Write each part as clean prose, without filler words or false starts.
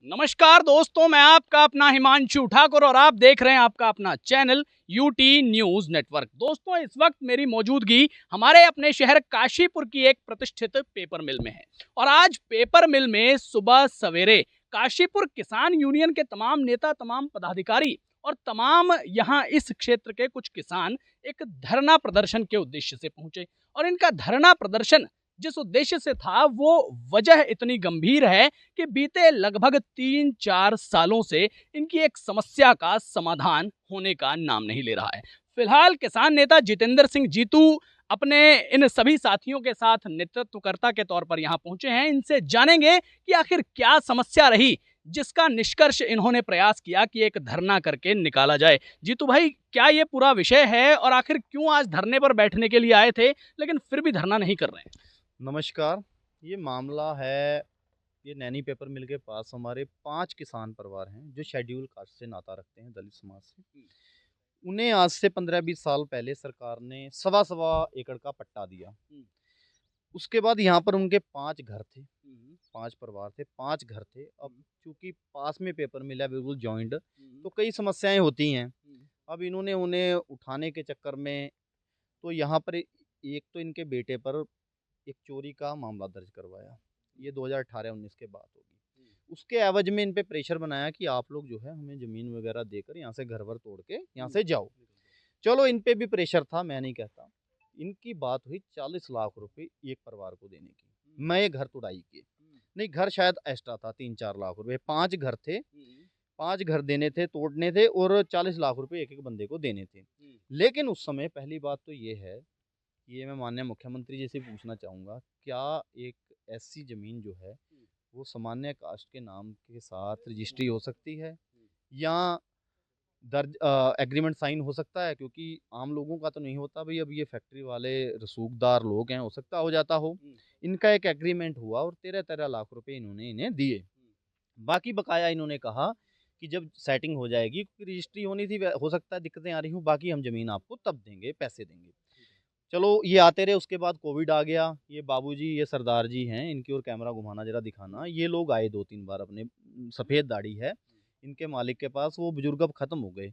नमस्कार दोस्तों, मैं आपका अपना हिमांशु ठाकुर और आप देख रहे हैं आपका अपना चैनल यूटी न्यूज नेटवर्क। दोस्तों, इस वक्त मेरी मौजूदगी हमारे अपने शहर काशीपुर की एक प्रतिष्ठित पेपर मिल में है और आज पेपर मिल में सुबह सवेरे काशीपुर किसान यूनियन के तमाम नेता, तमाम पदाधिकारी और तमाम यहाँ इस क्षेत्र के कुछ किसान एक धरना प्रदर्शन के उद्देश्य से पहुंचे। और इनका धरना प्रदर्शन जिस उद्देश्य से था वो वजह इतनी गंभीर है कि बीते लगभग 3-4 सालों से इनकी एक समस्या का समाधान होने का नाम नहीं ले रहा है। फिलहाल किसान नेता जितेंद्र सिंह जीतू अपने इन सभी साथियों के साथ नेतृत्वकर्ता के तौर पर यहाँ पहुंचे हैं। इनसे जानेंगे कि आखिर क्या समस्या रही जिसका निष्कर्ष इन्होंने प्रयास किया कि एक धरना करके निकाला जाए। जीतू भाई, क्या ये पूरा विषय है और आखिर क्यों आज धरने पर बैठने के लिए आए थे लेकिन फिर भी धरना नहीं कर रहे हैं? नमस्कार। ये मामला है, ये नैनी पेपर मिल के पास हमारे 5 किसान परिवार हैं जो शेड्यूल कास्ट से नाता रखते हैं, दलित समाज से। उन्हें आज से 15-20 साल पहले सरकार ने सवा एकड़ का पट्टा दिया। उसके बाद यहाँ पर उनके 5 घर थे, 5 परिवार थे, 5 घर थे। अब चूंकि पास में पेपर मिला, बिल्कुल जॉइंट, तो कई समस्याएं होती हैं। अब इन्होंने उन्हें उठाने के चक्कर में तो यहाँ पर एक तो इनके बेटे पर एक चोरी का मामला दर्ज करवाया। ये 2018-19 के बात होगी। उसके एवज में इन पे प्रेशर बनाया कि आप लोग जो है हमें ज़मीन वगैरह देकर यहाँ से घर वर तोड़ के यहाँ से जाओ। चलो, इन पे भी प्रेशर था, मैं नहीं कहता। इनकी बात हुई 40 लाख रुपए एक परिवार को देने की। मैं ये घर तोड़ाई के नहीं, घर शायद एक्स्ट्रा था 3-4 लाख रुपए। 5 घर थे, 5 घर देने थे, तोड़ने थे और 40 लाख रुपए एक एक बंदे को देने थे। लेकिन उस समय पहली बात तो ये है, ये मैं माननीय मुख्यमंत्री जी से पूछना चाहूँगा, क्या एक ऐसी ज़मीन जो है वो सामान्य कास्ट के नाम के साथ रजिस्ट्री हो सकती है या दर्ज एग्रीमेंट साइन हो सकता है? क्योंकि आम लोगों का तो नहीं होता भाई। अब ये फैक्ट्री वाले रसूखदार लोग हैं, हो सकता हो जाता हो। इनका एक एग्रीमेंट हुआ और 13-13 लाख रुपए इन्होंने इन्हें दिए। बाकी बकाया इन्होंने कहा कि जब सेटिंग हो जाएगी, क्योंकि रजिस्ट्री होनी थी, हो सकता है दिक्कतें आ रही हूँ, बाकी हम ज़मीन आपको तब देंगे, पैसे देंगे। चलो, ये आते रहे। उसके बाद कोविड आ गया। ये बाबूजी, ये सरदार जी हैं, इनकी ओर कैमरा घुमाना जरा दिखाना। ये लोग आए 2-3 बार, अपने सफ़ेद दाढ़ी है इनके मालिक के पास। वो बुजुर्ग अब ख़त्म हो गए।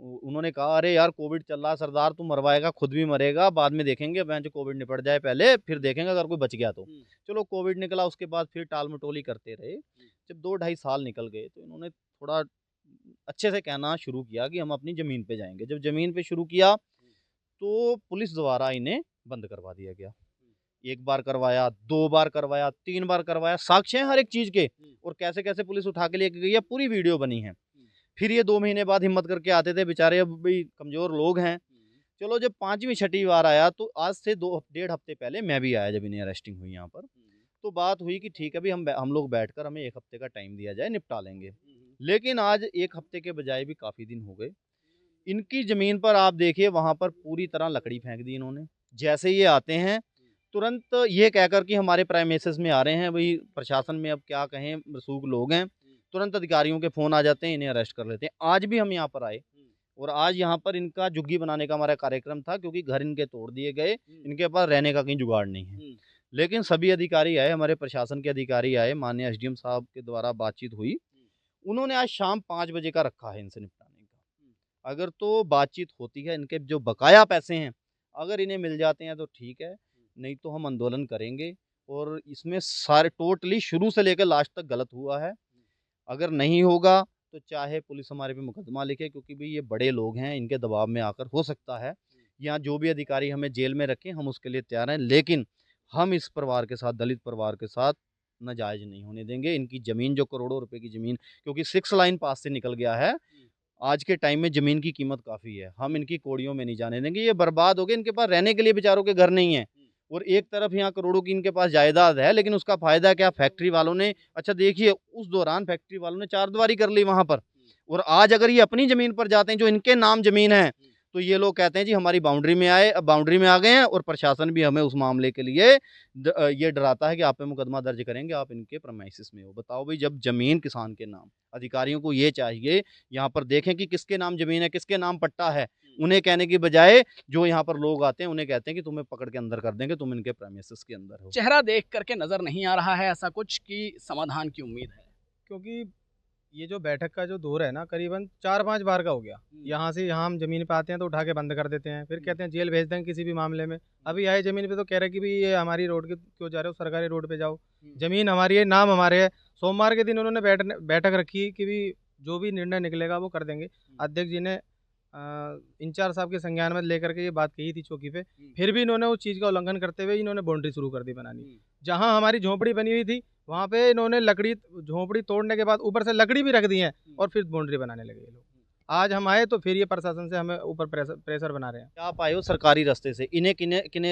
उन्होंने कहा, अरे यार कोविड चल रहा है सरदार, तू मरवाएगा, खुद भी मरेगा, बाद में देखेंगे, बेंच कोविड निपट जाए पहले, फिर देखेंगे अगर कोई बच गया तो। चलो, कोविड निकला, उसके बाद फिर टाल मटोली करते रहे। जब 2-2.5 साल निकल गए तो इन्होंने थोड़ा अच्छे से कहना शुरू किया कि हम अपनी ज़मीन पे जाएंगे। जब ज़मीन पे शुरू किया तो पुलिस द्वारा इन्हें बंद करवा दिया गया। 1 बार करवाया, 2 बार करवाया, 3 बार करवाया, साक्ष्य हैं हर एक चीज़ के और कैसे-कैसे पुलिस उठा के लेके गई है, पूरी वीडियो बनी है। फिर ये 2 महीने बाद हिम्मत करके आते थे बेचारे, अब भाई कमज़ोर लोग हैं। चलो, जब 5वीं छठी बार आया तो आज से 2 डेढ़ हफ्ते पहले मैं भी आया जब इन्हें अरेस्टिंग हुई यहाँ पर। तो बात हुई कि ठीक है, अभी हम लोग बैठकर हमें 1 हफ्ते का टाइम दिया जाए, निपटा लेंगे। लेकिन आज 1 हफ्ते के बजाय भी काफ़ी दिन हो गए। इनकी ज़मीन पर आप देखिए, वहाँ पर पूरी तरह लकड़ी फेंक दी इन्होंने। जैसे ये आते हैं तुरंत ये कहकर कि हमारे प्रेमिसेस में आ रहे हैं, वही प्रशासन में अब क्या कहें, रसूख लोग हैं, तुरंत अधिकारियों के फ़ोन आ जाते हैं, इन्हें अरेस्ट कर लेते हैं। आज भी हम यहाँ पर आए और आज यहाँ पर इनका झुग्गी बनाने का हमारा कार्यक्रम था, क्योंकि घर इनके तोड़ दिए गए, इनके पास रहने का कहीं जुगाड़ नहीं है। लेकिन सभी अधिकारी आए, हमारे प्रशासन के अधिकारी आए, माननीय एसडीएम साहब के द्वारा बातचीत हुई। उन्होंने आज शाम 5 बजे का रखा है इनसे निपटाने का। अगर तो बातचीत होती है, इनके जो बकाया पैसे हैं अगर इन्हें मिल जाते हैं तो ठीक है, नहीं तो हम आंदोलन करेंगे। और इसमें सारे टोटली शुरू से लेकर लास्ट तक गलत हुआ है। अगर नहीं होगा तो चाहे पुलिस हमारे पे मुकदमा लिखे, क्योंकि भाई ये बड़े लोग हैं, इनके दबाव में आकर हो सकता है या जो भी अधिकारी हमें जेल में रखें, हम उसके लिए तैयार हैं। लेकिन हम इस परिवार के साथ, दलित परिवार के साथ नाजायज़ नहीं होने देंगे। इनकी ज़मीन जो करोड़ों रुपए की ज़मीन, क्योंकि 6 लाइन पास से निकल गया है, आज के टाइम में ज़मीन की कीमत काफ़ी है, हम इनकी कौड़ियों में नहीं जाने देंगे। ये बर्बाद हो गए, इनके पास रहने के लिए बेचारों के घर नहीं है और एक तरफ यहाँ करोड़ों की इनके पास जायदाद है, लेकिन उसका फ़ायदा क्या? फैक्ट्री वालों ने, अच्छा देखिए, उस दौरान फैक्ट्री वालों ने चारदीवारी कर ली वहाँ पर। और आज अगर ये अपनी ज़मीन पर जाते हैं, जो इनके नाम ज़मीन है, तो ये लोग कहते हैं जी हमारी बाउंड्री में आए, अब बाउंड्री में आ गए हैं और प्रशासन भी हमें उस मामले के लिए ये डराता है कि आप पे मुकदमा दर्ज करेंगे, आप इनके प्रेमाइसिस में हो। बताओ भाई, जब ज़मीन किसान के नाम, अधिकारियों को ये चाहिए यहाँ पर देखें कि किसके नाम ज़मीन है, किसके नाम पट्टा है। उन्हें कहने की बजाय जो यहाँ पर लोग आते हैं उन्हें कहते हैं कि तुम्हें पकड़ के अंदर कर देंगे, तुम इनके प्रेमिसेस के अंदर हो। चेहरा देख करके नजर नहीं आ रहा है ऐसा कुछ कि समाधान की उम्मीद है? क्योंकि ये जो बैठक का जो दौर है ना, करीबन 4-5 बार का हो गया। यहाँ से यहाँ हम ज़मीन पे आते हैं तो उठा के बंद कर देते हैं, फिर कहते हैं जेल भेज देंगे किसी भी मामले में। अभी आए ज़मीन पे तो कह रहे हैं कि भाई ये हमारी रोड के क्यों जा रहे हो, सरकारी रोड पे जाओ, ज़मीन हमारी है, नाम हमारे है। सोमवार के दिन उन्होंने बैठक रखी कि भी जो भी निर्णय निकलेगा वो कर देंगे। अध्यक्ष जी ने इंचार्ज साहब के संज्ञान में लेकर के ये बात कही थी चौकी पे, फिर भी इन्होंने उस चीज़ का उल्लंघन करते हुए इन्होंने बाउंड्री शुरू कर दी बनानी। जहाँ हमारी झोंपड़ी बनी हुई थी वहाँ पे इन्होंने झोंपड़ी तोड़ने के बाद ऊपर से लकड़ी भी रख दी है और फिर बाउंड्री बनाने लगे ये लोग। आज हम आए तो फिर ये प्रशासन से हमें ऊपर प्रेशर बना रहे हैं। आप आए हो सरकारी रास्ते से, इन्हें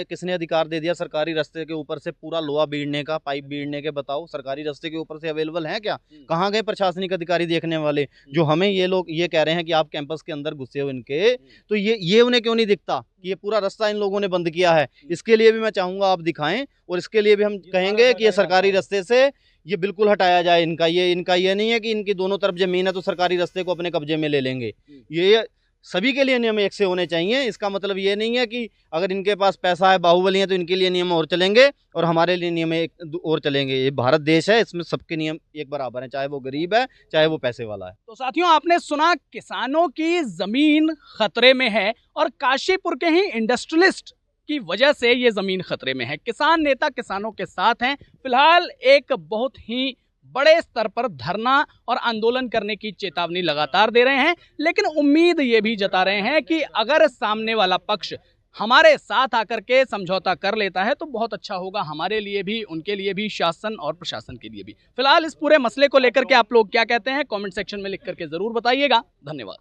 किसने अधिकार दे दिया सरकारी रास्ते के ऊपर से पूरा लोहा बीड़ने का, पाइप बीड़ने के? बताओ, सरकारी रास्ते के ऊपर से अवेलेबल है क्या? कहाँ गए प्रशासनिक अधिकारी देखने वाले जो हमें ये लोग ये कह रहे हैं कि आप कैंपस के अंदर घुसे हो इनके, तो ये उन्हें क्यों नहीं दिखता कि ये पूरा रास्ता इन लोगों ने बंद किया है? इसके लिए भी मैं चाहूँगा आप दिखाएं और इसके लिए भी हम कहेंगे कि ये सरकारी रास्ते से ये बिल्कुल हटाया जाए। इनका ये नहीं है कि इनकी दोनों तरफ जमीन है तो सरकारी रास्ते को अपने कब्जे में ले लेंगे। ये सभी के लिए नियम एक से होने चाहिए। इसका मतलब ये नहीं है कि अगर इनके पास पैसा है, बाहुबली है, तो इनके लिए नियम और चलेंगे और हमारे लिए नियम एक और चलेंगे। ये भारत देश है, इसमें सबके नियम एक बराबर हैं, चाहे वो गरीब है चाहे वो पैसे वाला है। तो साथियों, आपने सुना किसानों की जमीन खतरे में है और काशीपुर के ही इंडस्ट्रियलिस्ट की वजह से ये जमीन खतरे में है। किसान नेता किसानों के साथ हैं। फिलहाल एक बहुत ही बड़े स्तर पर धरना और आंदोलन करने की चेतावनी लगातार दे रहे हैं, लेकिन उम्मीद ये भी जता रहे हैं कि अगर सामने वाला पक्ष हमारे साथ आकर के समझौता कर लेता है तो बहुत अच्छा होगा, हमारे लिए भी, उनके लिए भी, शासन और प्रशासन के लिए भी। फिलहाल इस पूरे मसले को लेकर के आप लोग क्या कहते हैं, कमेंट सेक्शन में लिख करके जरूर बताइएगा। धन्यवाद।